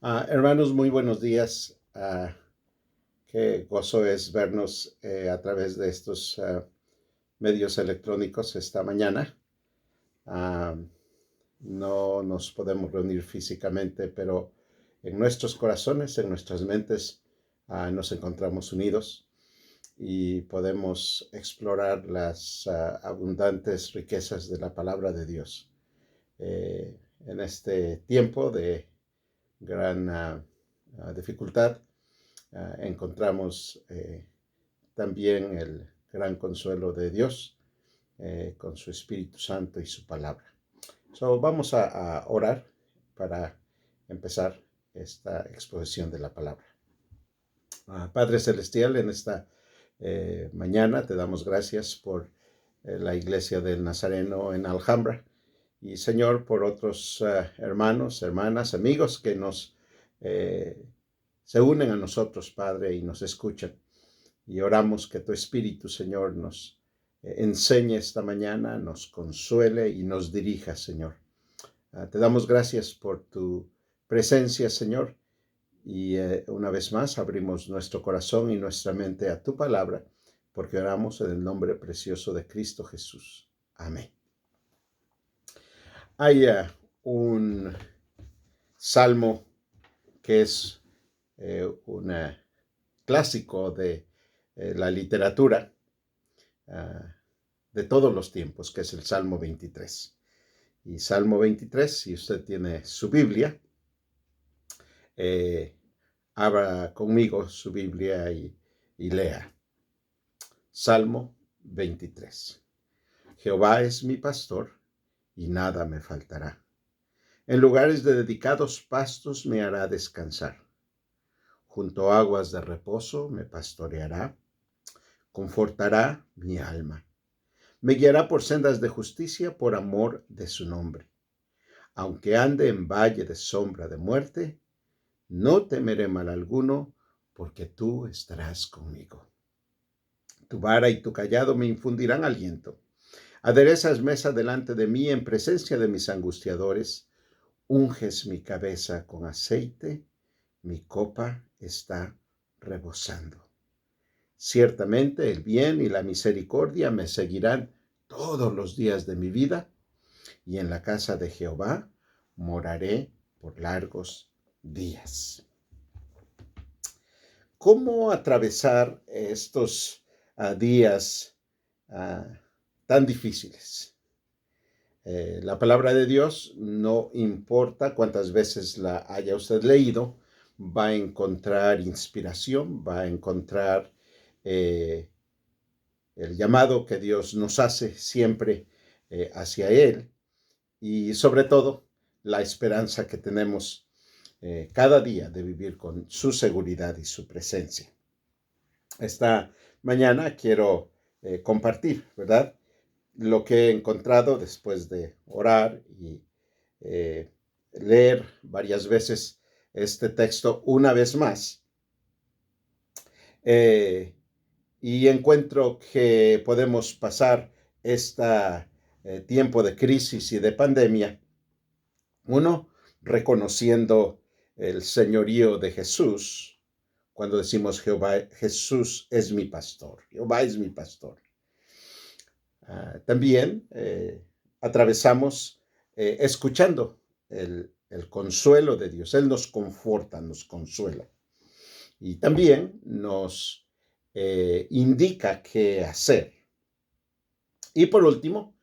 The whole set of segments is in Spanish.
Hermanos, muy buenos días. Qué gozo es vernos a través de estos medios electrónicos esta mañana. Ah, no nos podemos reunir físicamente, pero en nuestros corazones, en nuestras mentes, nos encontramos unidos y podemos explorar las abundantes riquezas de la palabra de Dios. En este tiempo de gran dificultad, encontramos también el gran consuelo de Dios con su Espíritu Santo y su palabra. Vamos a orar para empezar esta exposición de la palabra. Padre Celestial, en esta mañana te damos gracias por la iglesia del Nazareno en Alhambra y, Señor, por otros hermanos, hermanas, amigos que se unen a nosotros, Padre, y nos escuchan. Y oramos que tu Espíritu, Señor, nos enseñe esta mañana, nos consuele y nos dirija, Señor. Te damos gracias por tu presencia, Señor, y una vez más abrimos nuestro corazón y nuestra mente a tu palabra, porque oramos en el nombre precioso de Cristo Jesús. Amén. Hay un salmo que es un clásico de la literatura de todos los tiempos, que es el Salmo 23. Y Salmo 23, si usted tiene su Biblia, abra conmigo su Biblia y lea. Salmo 23. Jehová es mi pastor, y nada me faltará. En lugares de dedicados pastos me hará descansar. Junto a aguas de reposo me pastoreará. Confortará mi alma. Me guiará por sendas de justicia por amor de su nombre. Aunque ande en valle de sombra de muerte, no temeré mal alguno, porque tú estarás conmigo. Tu vara y tu cayado me infundirán aliento. Aderezas mesa delante de mí en presencia de mis angustiadores. Unges mi cabeza con aceite, mi copa está rebosando. Ciertamente el bien y la misericordia me seguirán todos los días de mi vida, y en la casa de Jehová moraré por largos días. ¿Cómo atravesar estos días tan difíciles? La palabra de Dios, no importa cuántas veces la haya usted leído, va a encontrar inspiración, va a encontrar el llamado que Dios nos hace siempre hacia Él, y sobre todo la esperanza que tenemos cada día de vivir con su seguridad y su presencia. Esta mañana quiero compartir, ¿verdad?, lo que he encontrado después de orar y leer varias veces este texto una vez más. Y encuentro que podemos pasar este tiempo de crisis y de pandemia, uno, reconociendo el señorío de Jesús, cuando decimos Jesús es mi pastor, Jehová es mi pastor. También atravesamos escuchando el consuelo de Dios. Él nos conforta, nos consuela. Y también nos indica qué hacer. Y por último,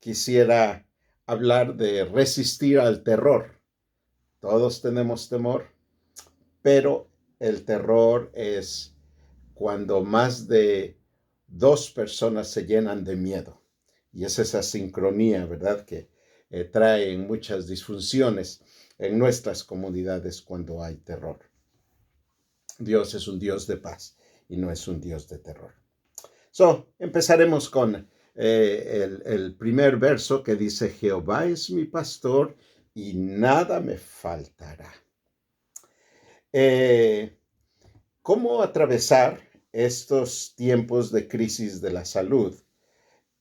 quisiera hablar de resistir al terror. Todos tenemos temor, pero el terror es cuando más de dos personas se llenan de miedo. Y es esa sincronía, ¿verdad?, que trae muchas disfunciones en nuestras comunidades cuando hay terror. Dios es un Dios de paz y no es un Dios de terror. Empezaremos con el primer verso que dice: Jehová es mi pastor y nada me faltará. ¿Cómo atravesar estos tiempos de crisis de la salud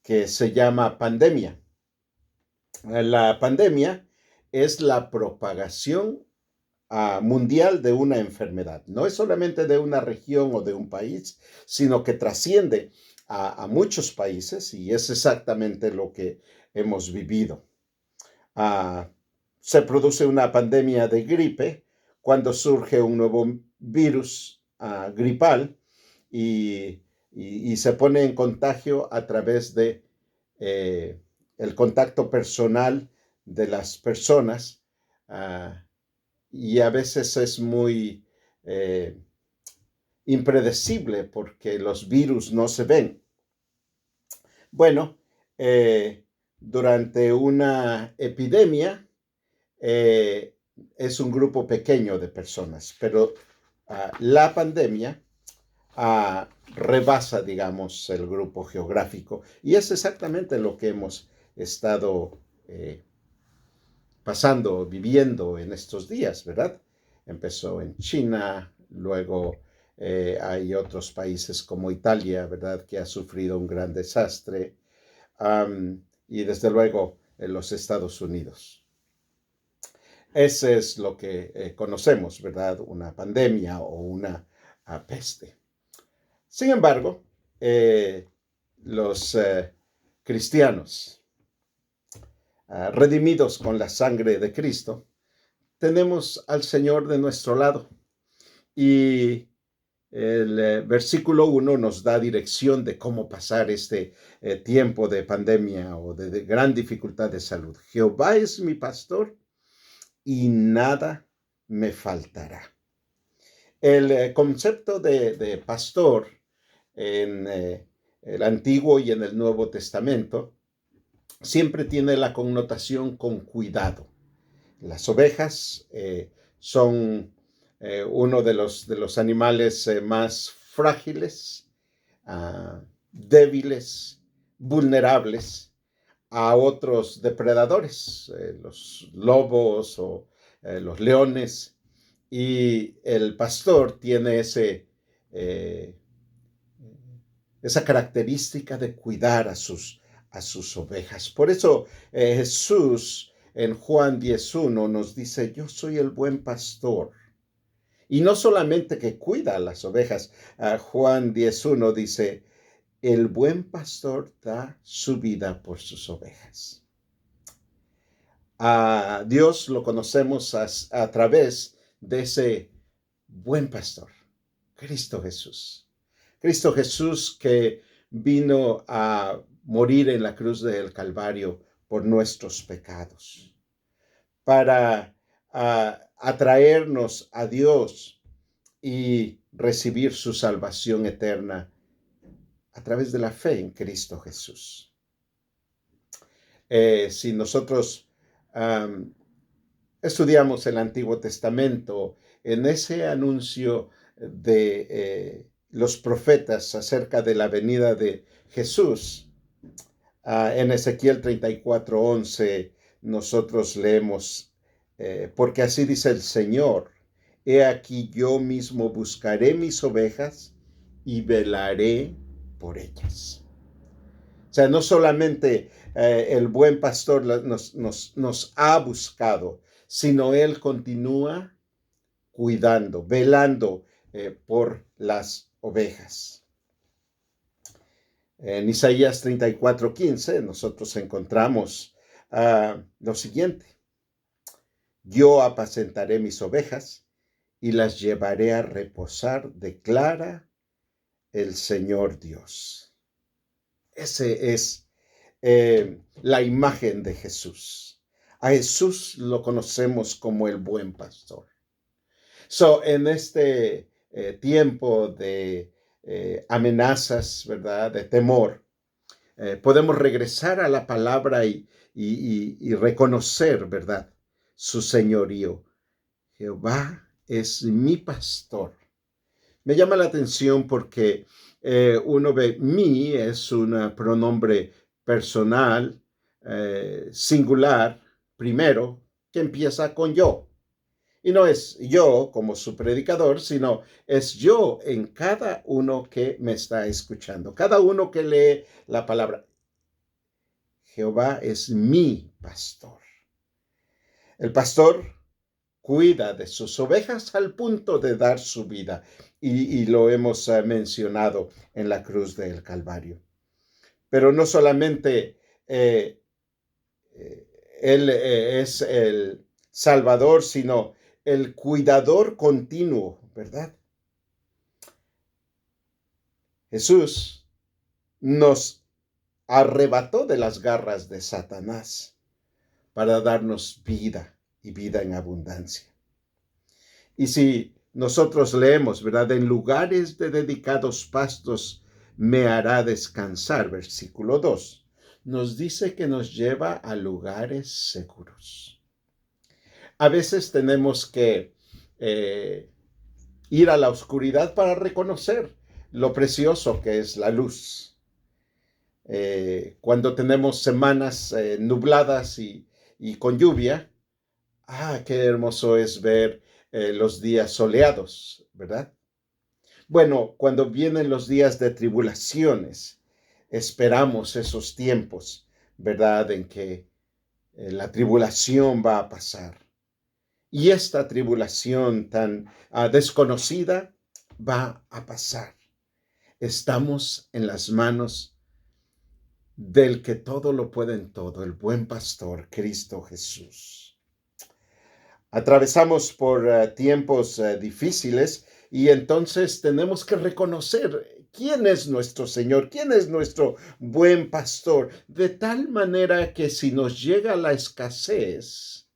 que se llama pandemia? La pandemia es la propagación mundial de una enfermedad. No es solamente de una región o de un país, sino que trasciende a muchos países y es exactamente lo que hemos vivido. Ah, Se produce una pandemia de gripe cuando surge un nuevo virus gripal y, y se pone en contagio a través de eh, el contacto personal de las personas. ah, y a veces es muy eh, impredecible porque los virus no se ven. Bueno, durante una epidemia eh, es un grupo pequeño de personas, pero la pandemia rebasa, digamos, el grupo geográfico y es exactamente lo que hemos estado pasando, viviendo en estos días, ¿verdad? Empezó en China, luego hay otros países como Italia, ¿verdad? Que ha sufrido un gran desastre, y desde luego en los Estados Unidos. Ese es lo que conocemos, ¿verdad? Una pandemia o una peste. Sin embargo, los cristianos redimidos con la sangre de Cristo, tenemos al Señor de nuestro lado. Y el versículo 1 nos da dirección de cómo pasar este tiempo de pandemia o de gran dificultad de salud. Jehová es mi pastor y nada me faltará. El concepto de pastor en el Antiguo y en el Nuevo Testamento siempre tiene la connotación con cuidado. Las ovejas son uno de los animales más frágiles, débiles, vulnerables a otros depredadores, los lobos o los leones, y el pastor tiene esa característica de cuidar a sus ovejas. Por eso Jesús en Juan 10:1 nos dice, yo soy el buen pastor. Y no solamente que cuida a las ovejas, Juan 10:1 dice, el buen pastor da su vida por sus ovejas. A Dios lo conocemos a través de ese buen pastor, Cristo Jesús. Cristo Jesús que vino a morir en la cruz del Calvario por nuestros pecados, para atraernos a Dios y recibir su salvación eterna a través de la fe en Cristo Jesús. Si nosotros estudiamos el Antiguo Testamento, en ese anuncio de los profetas acerca de la venida de Jesús, en Ezequiel 34:11, nosotros leemos, porque así dice el Señor, he aquí yo mismo buscaré mis ovejas y velaré por ellas. O sea, no solamente el buen pastor nos ha buscado, sino Él continúa cuidando, velando por las ovejas. En Isaías 34:15 nosotros encontramos lo siguiente. Yo apacentaré mis ovejas y las llevaré a reposar, declara el Señor Dios. Ese es la imagen de Jesús. A Jesús lo conocemos como el buen pastor. En este tiempo de amenazas, ¿verdad? De temor, podemos regresar a la palabra y reconocer, ¿verdad? Su señorío. Jehová es mi pastor. Me llama la atención porque uno ve, mi es un pronombre personal, singular, primero, que empieza con yo. Y no es yo como su predicador, sino es yo en cada uno que me está escuchando, cada uno que lee la palabra. Jehová es mi pastor. El pastor cuida de sus ovejas al punto de dar su vida. Y lo hemos mencionado en la cruz del Calvario. Pero no solamente eh, Él es el Salvador, sino el cuidador continuo, ¿verdad? Jesús nos arrebató de las garras de Satanás para darnos vida y vida en abundancia. Y si nosotros leemos, ¿verdad? En lugares de dedicados pastos me hará descansar, versículo 2, nos dice que nos lleva a lugares seguros. A veces tenemos que ir a la oscuridad para reconocer lo precioso que es la luz. Cuando tenemos semanas nubladas y con lluvia, qué hermoso es ver los días soleados, ¿verdad? Bueno, cuando vienen los días de tribulaciones, esperamos esos tiempos, ¿verdad? En que la tribulación va a pasar. Y esta tribulación tan desconocida va a pasar. Estamos en las manos del que todo lo puede en todo, el buen pastor, Cristo Jesús. Atravesamos por tiempos difíciles y entonces tenemos que reconocer quién es nuestro Señor, quién es nuestro buen pastor, de tal manera que si nos llega la escasez,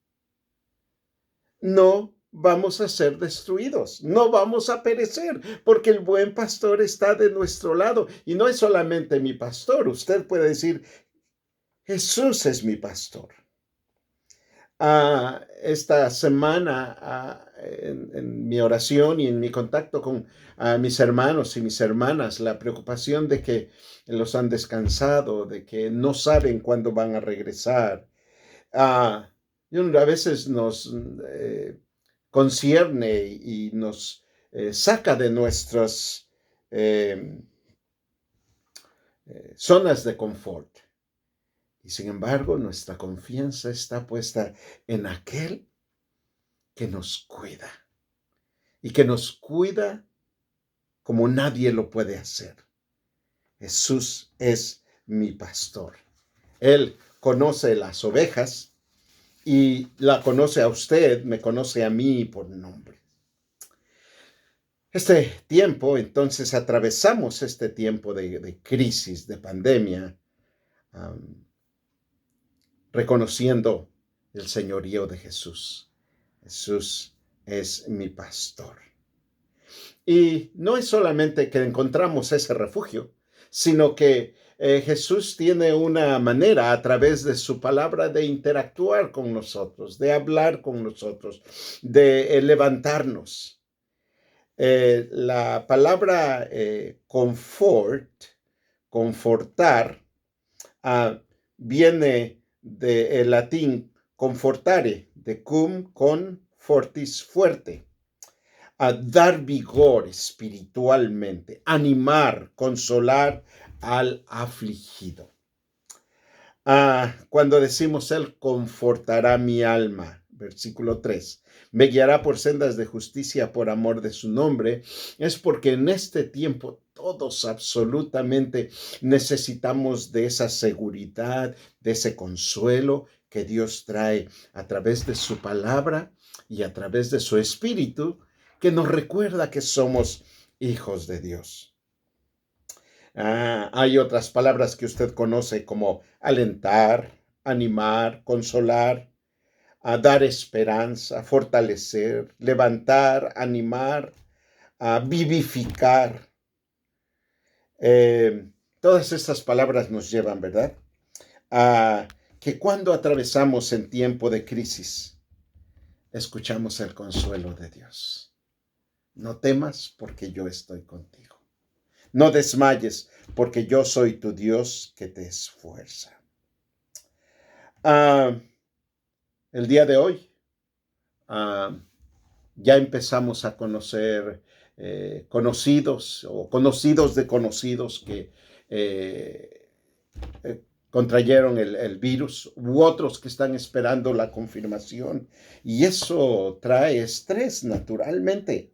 no vamos a ser destruidos, no vamos a perecer, porque el buen pastor está de nuestro lado. Y no es solamente mi pastor, usted puede decir, Jesús es mi pastor. Esta semana en mi oración y en mi contacto con mis hermanos y mis hermanas, la preocupación de que los han descansado, de que no saben cuándo van a regresar. A veces nos concierne y nos saca de nuestras zonas de confort. Y sin embargo, nuestra confianza está puesta en aquel que nos cuida y que nos cuida como nadie lo puede hacer. Jesús es mi pastor. Él conoce las ovejas y la conoce a usted, me conoce a mí por nombre. Entonces atravesamos este tiempo de crisis, de pandemia, reconociendo el señorío de Jesús. Jesús es mi pastor. Y no es solamente que encontramos ese refugio, sino que Jesús tiene una manera a través de su palabra de interactuar con nosotros, de hablar con nosotros, de levantarnos. La palabra confortar, viene del latín confortare, de cum con fortis fuerte. Dar vigor espiritualmente, animar, consolar al afligido. Cuando decimos Él confortará mi alma, versículo 3, me guiará por sendas de justicia por amor de su nombre, es porque en este tiempo todos absolutamente necesitamos de esa seguridad, de ese consuelo que Dios trae a través de su palabra y a través de su espíritu, que nos recuerda que somos hijos de Dios. Hay otras palabras que usted conoce como alentar, animar, consolar, dar esperanza, fortalecer, levantar, animar, vivificar. Todas estas palabras nos llevan, ¿verdad? Que cuando atravesamos en tiempo de crisis, escuchamos el consuelo de Dios. No temas porque yo estoy contigo. No desmayes, porque yo soy tu Dios que te esfuerza. El día de hoy ya empezamos a conocer conocidos o conocidos de conocidos que contrayeron el virus, u otros que están esperando la confirmación. Y eso trae estrés naturalmente.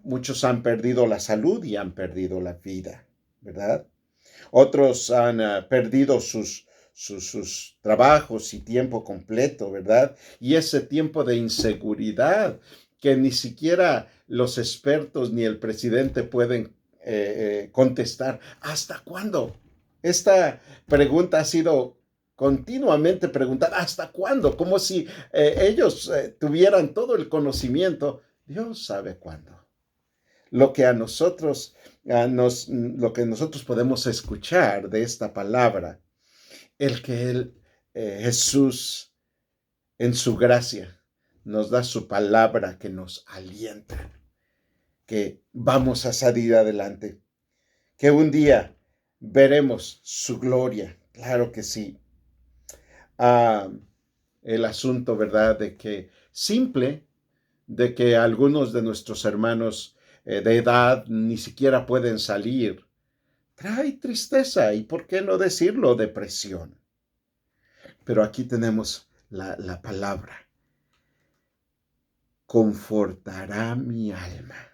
Muchos han perdido la salud y han perdido la vida, ¿verdad? Otros han perdido sus trabajos y tiempo completo, ¿verdad? Y ese tiempo de inseguridad que ni siquiera los expertos ni el presidente pueden contestar. ¿Hasta cuándo? Esta pregunta ha sido continuamente preguntada. ¿Hasta cuándo? Como si ellos tuvieran todo el conocimiento. Dios sabe cuándo. Lo que a nosotros, lo que nosotros podemos escuchar de esta palabra, el que Jesús, en su gracia, nos da su palabra que nos alienta, que vamos a salir adelante, que un día veremos su gloria, claro que sí. El asunto, ¿verdad?, de que algunos de nuestros hermanos de edad ni siquiera pueden salir, trae tristeza y, ¿por qué no decirlo?, depresión. Pero aquí tenemos la palabra. Confortará mi alma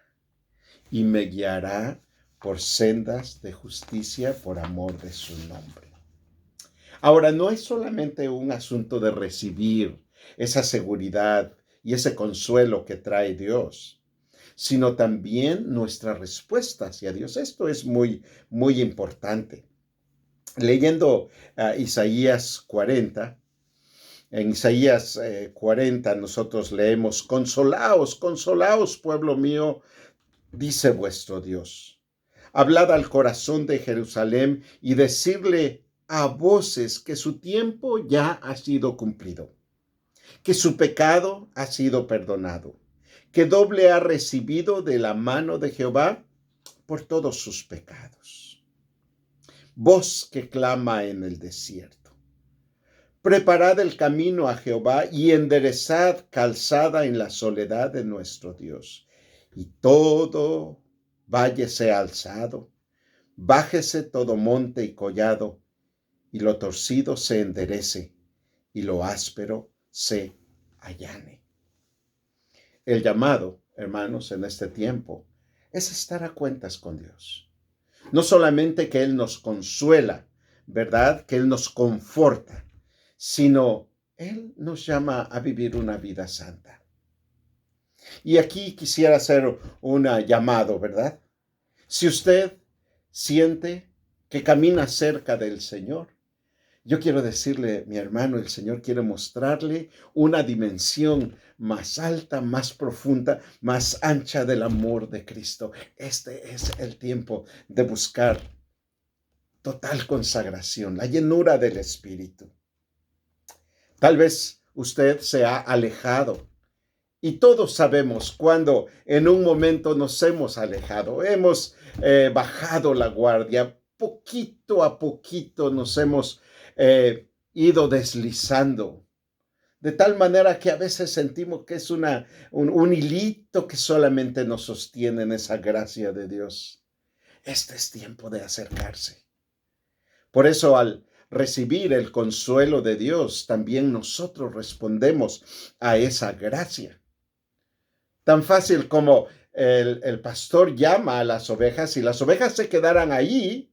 y me guiará por sendas de justicia por amor de su nombre. Ahora, no es solamente un asunto de recibir esa seguridad y ese consuelo que trae Dios, sino también nuestra respuesta hacia Dios. Esto es muy, muy importante. Leyendo Isaías 40, en Isaías 40 nosotros leemos: consolaos, consolaos, pueblo mío, dice vuestro Dios. Hablad al corazón de Jerusalén y decirle a voces que su tiempo ya ha sido cumplido, que su pecado ha sido perdonado, que doble ha recibido de la mano de Jehová por todos sus pecados. Voz que clama en el desierto: preparad el camino a Jehová y enderezad calzada en la soledad de nuestro Dios. Y todo valle sea alzado, bájese todo monte y collado, y lo torcido se enderece, y lo áspero se allane. El llamado, hermanos, en este tiempo es estar a cuentas con Dios. No solamente que Él nos consuela, ¿verdad?, que Él nos conforta, sino Él nos llama a vivir una vida santa. Y aquí quisiera hacer un llamado, ¿verdad? Si usted siente que camina cerca del Señor, yo quiero decirle, mi hermano, el Señor quiere mostrarle una dimensión más alta, más profunda, más ancha del amor de Cristo. Este es el tiempo de buscar total consagración, la llenura del Espíritu. Tal vez usted se ha alejado y todos sabemos cuando en un momento nos hemos alejado, hemos bajado la guardia, poquito a poquito nos hemos ido deslizando, de tal manera que a veces sentimos que es un hilito que solamente nos sostiene en esa gracia de Dios. Este es tiempo de acercarse. Por eso, al recibir el consuelo de Dios, también nosotros respondemos a esa gracia. Tan fácil como el pastor llama a las ovejas, y las ovejas se quedaran ahí,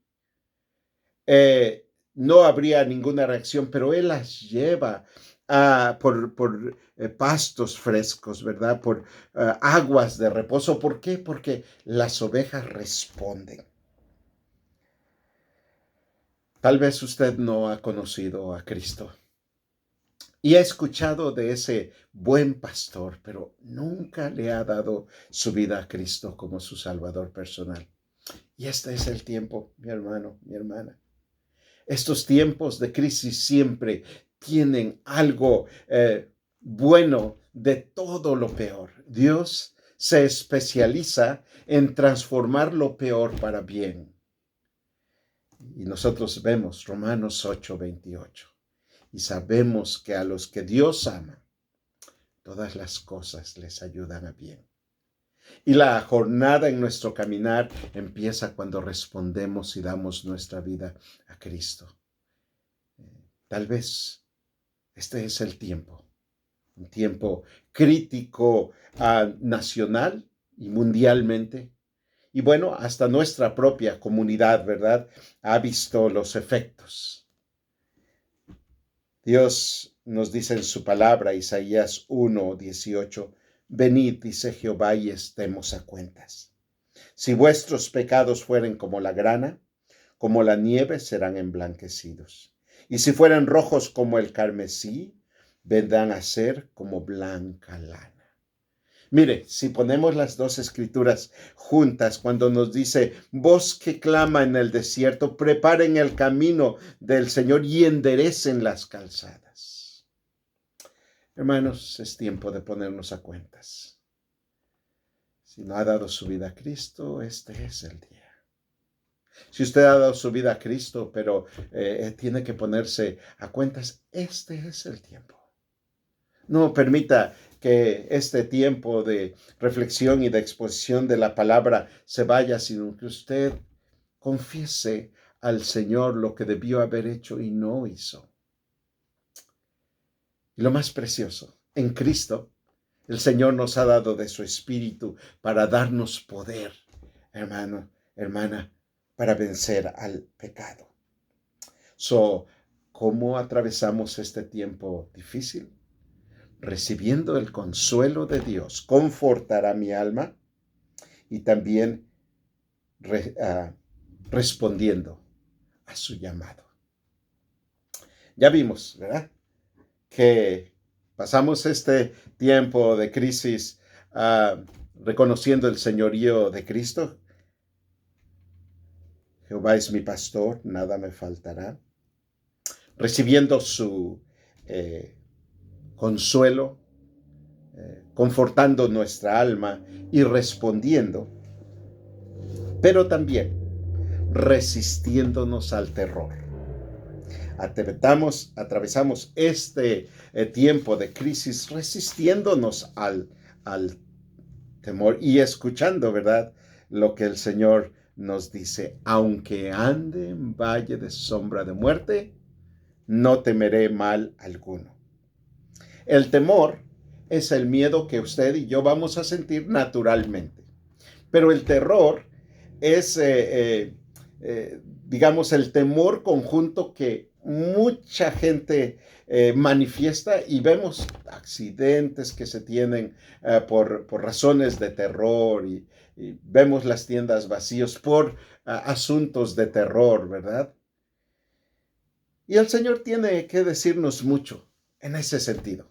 no habría ninguna reacción, pero Él las lleva por pastos frescos, ¿verdad? Por aguas de reposo. ¿Por qué? Porque las ovejas responden. Tal vez usted no ha conocido a Cristo y ha escuchado de ese buen pastor, pero nunca le ha dado su vida a Cristo como su Salvador personal. Y este es el tiempo, mi hermano, mi hermana. Estos tiempos de crisis siempre tienen algo bueno de todo lo peor. Dios se especializa en transformar lo peor para bien. Y nosotros vemos Romanos 8:28 y sabemos que a los que Dios ama, todas las cosas les ayudan a bien. Y la jornada en nuestro caminar empieza cuando respondemos y damos nuestra vida a Cristo. Tal vez este es el tiempo, un tiempo crítico nacional y mundialmente. Y bueno, hasta nuestra propia comunidad, ¿verdad?, ha visto los efectos. Dios nos dice en su palabra, Isaías 1:18, venid, dice Jehová, y estemos a cuentas. Si vuestros pecados fueren como la grana, como la nieve serán emblanquecidos. Y si fueren rojos como el carmesí, vendrán a ser como blanca lana. Mire, si ponemos las dos escrituras juntas, cuando nos dice, voz que clama en el desierto, preparen el camino del Señor y enderecen las calzadas. Hermanos, es tiempo de ponernos a cuentas. Si no ha dado su vida a Cristo, este es el día. Si usted ha dado su vida a Cristo, pero tiene que ponerse a cuentas, este es el tiempo. No permita que este tiempo de reflexión y de exposición de la palabra se vaya, sino que usted confiese al Señor lo que debió haber hecho y no hizo. Y lo más precioso, en Cristo, el Señor nos ha dado de su Espíritu para darnos poder, hermano, hermana, para vencer al pecado. ¿Cómo atravesamos este tiempo difícil? Recibiendo el consuelo de Dios, confortará mi alma y también respondiendo a su llamado. Ya vimos, ¿verdad?, que pasamos este tiempo de crisis reconociendo el señorío de Cristo. Jehová es mi pastor, nada me faltará. Recibiendo su consuelo, confortando nuestra alma y respondiendo, pero también resistiéndonos al terror. Atravesamos este tiempo de crisis resistiéndonos al temor y escuchando, ¿verdad?, lo que el Señor nos dice. Aunque ande en valle de sombra de muerte, no temeré mal alguno. El temor es el miedo que usted y yo vamos a sentir naturalmente. Pero el terror es, digamos, el temor conjunto que mucha gente manifiesta y vemos accidentes que se tienen por razones de terror y vemos las tiendas vacías por asuntos de terror, ¿verdad? Y el Señor tiene que decirnos mucho en ese sentido.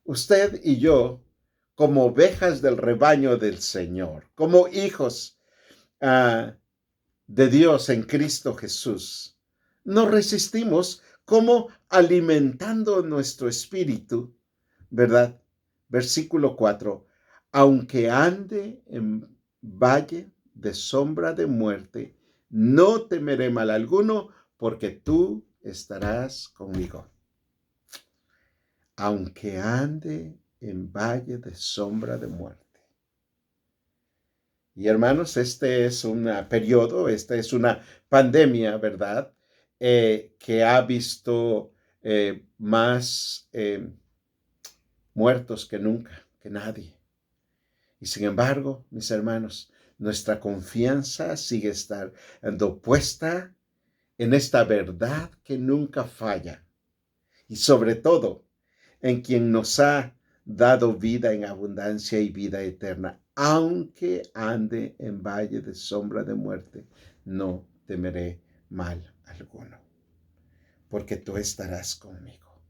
Usted y yo, como ovejas del rebaño del Señor, como hijos de Dios en Cristo Jesús, nos resistimos como alimentando nuestro espíritu, ¿verdad? Versículo 4, aunque ande en valle de sombra de muerte, no temeré mal alguno, porque tú estarás conmigo. Aunque ande en valle de sombra de muerte. Y hermanos, este es un periodo, esta es una pandemia, ¿verdad?, que ha visto más muertos que nunca, que nadie. Y sin embargo, mis hermanos, nuestra confianza sigue estando puesta en esta verdad que nunca falla. Y sobre todo, en quien nos ha dado vida en abundancia y vida eterna. Aunque ande en valle de sombra de muerte, no temeré mal alguno, porque tú estarás conmigo.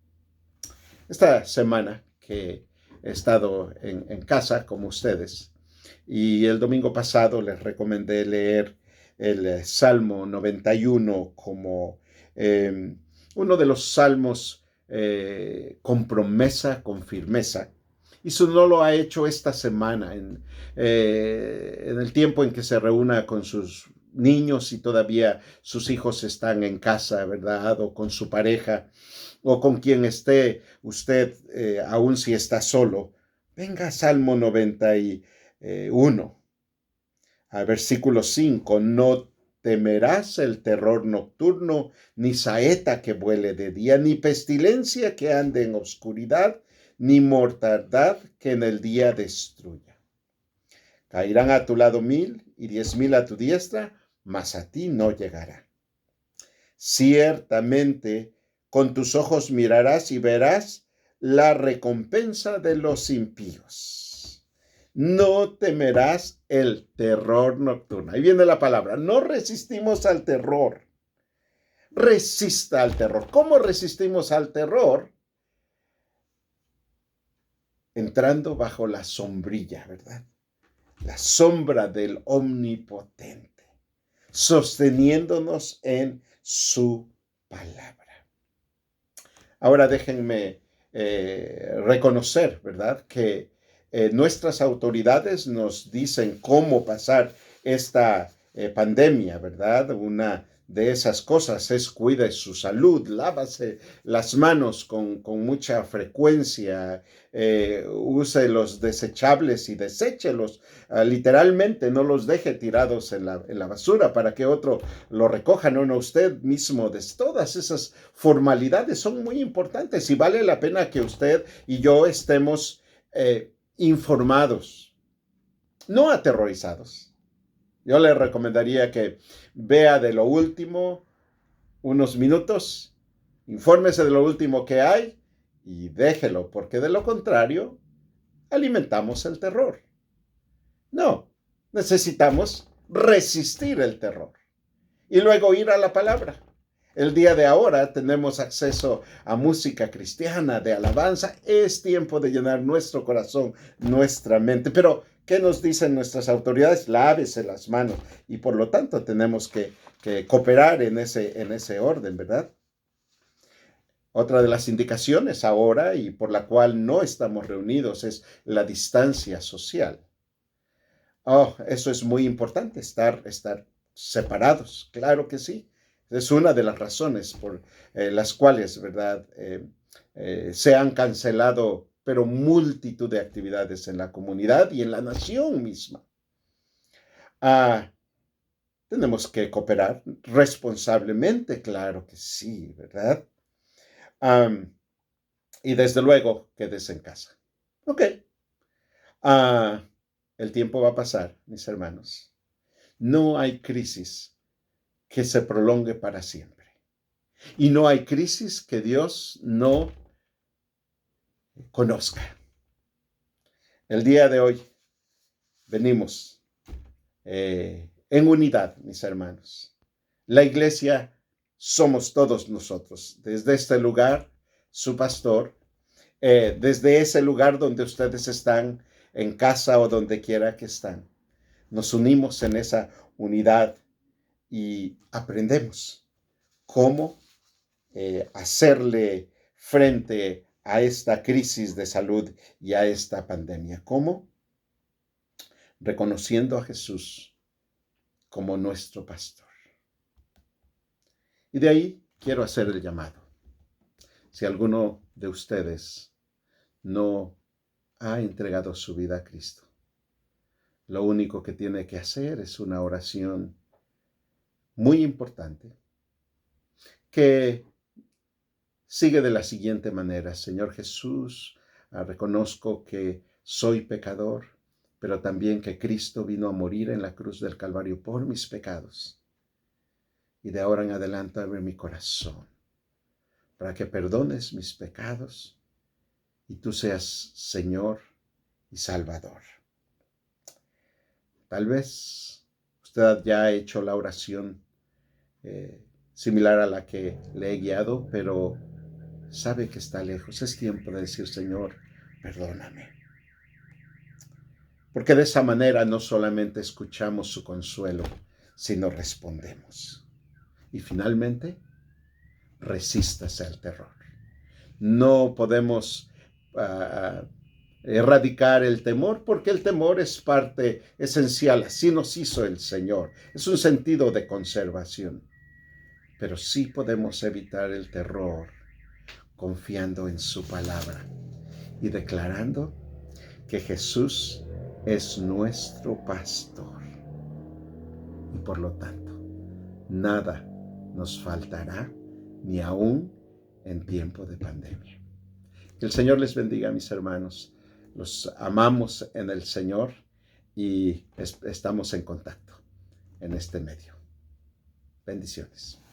Esta semana que he estado en casa como ustedes, y el domingo pasado les recomendé leer el Salmo 91 como uno de los salmos con promesa, con firmeza. Y eso no lo ha hecho esta semana, en el tiempo en que se reúna con sus niños y todavía sus hijos están en casa, ¿verdad? O con su pareja, o con quien esté usted, aun si está solo. Venga, Salmo 91, al versículo 5, no temerás el terror nocturno, ni saeta que vuele de día, ni pestilencia que ande en oscuridad, ni mortandad que en el día destruya. Caerán a tu lado 1000 y 10,000 a tu diestra, mas a ti no llegará. Ciertamente, con tus ojos mirarás y verás la recompensa de los impíos. No temerás el terror nocturno. Ahí viene la palabra. No resistimos al terror. Resista al terror. ¿Cómo resistimos al terror? Entrando bajo la sombrilla, ¿verdad? La sombra del Omnipotente, sosteniéndonos en su palabra. Ahora déjenme reconocer, ¿verdad?, que nuestras autoridades nos dicen cómo pasar esta pandemia, ¿verdad? Una de esas cosas es cuide su salud, lávase las manos con mucha frecuencia, use los desechables y deséchelos, literalmente no los deje tirados en la basura para que otro lo recoja, no usted mismo. Todas esas formalidades son muy importantes y vale la pena que usted y yo estemos informados, no aterrorizados. Yo le recomendaría que vea de lo último unos minutos, infórmese de lo último que hay y déjelo, porque de lo contrario alimentamos el terror. No, necesitamos resistir el terror y luego ir a la palabra. El día de ahora tenemos acceso a música cristiana, de alabanza. Es tiempo de llenar nuestro corazón, nuestra mente. Pero, ¿qué nos dicen nuestras autoridades? Lávese las manos. Y por lo tanto tenemos que cooperar en ese orden, ¿verdad? Otra de las indicaciones ahora y por la cual no estamos reunidos es la distancia social. Eso es muy importante, estar separados, claro que sí. Es una de las razones por las cuales, ¿verdad?, se han cancelado, pero multitud de actividades en la comunidad y en la nación misma. Tenemos que cooperar responsablemente, claro que sí, ¿verdad? Y desde luego, quédese en casa. Ok. El tiempo va a pasar, mis hermanos. No hay crisis que se prolongue para siempre. Y no hay crisis que Dios no conozca. El día de hoy venimos en unidad, mis hermanos. La iglesia somos todos nosotros. Desde este lugar, su pastor, desde ese lugar donde ustedes están, en casa o donde quiera que están. Nos unimos en esa unidad y aprendemos cómo hacerle frente a esta crisis de salud y a esta pandemia. ¿Cómo? Reconociendo a Jesús como nuestro pastor. Y de ahí quiero hacer el llamado. Si alguno de ustedes no ha entregado su vida a Cristo, lo único que tiene que hacer es una oración muy importante que sigue de la siguiente manera: Señor Jesús, reconozco que soy pecador, pero también que Cristo vino a morir en la cruz del Calvario por mis pecados. Y de ahora en adelante abre mi corazón para que perdones mis pecados y tú seas Señor y Salvador. Tal vez usted ya ha hecho la oración similar a la que le he guiado, pero sabe que está lejos. Es tiempo de decir: Señor, perdóname. Porque de esa manera no solamente escuchamos su consuelo, sino respondemos. Y finalmente, resístase al terror. No podemos erradicar el temor, porque el temor es parte esencial. Así nos hizo el Señor. Es un sentido de conservación. Pero sí podemos evitar el terror confiando en su palabra y declarando que Jesús es nuestro pastor. Y por lo tanto, nada nos faltará, ni aún en tiempo de pandemia. Que el Señor les bendiga, mis hermanos. Los amamos en el Señor y estamos en contacto en este medio. Bendiciones.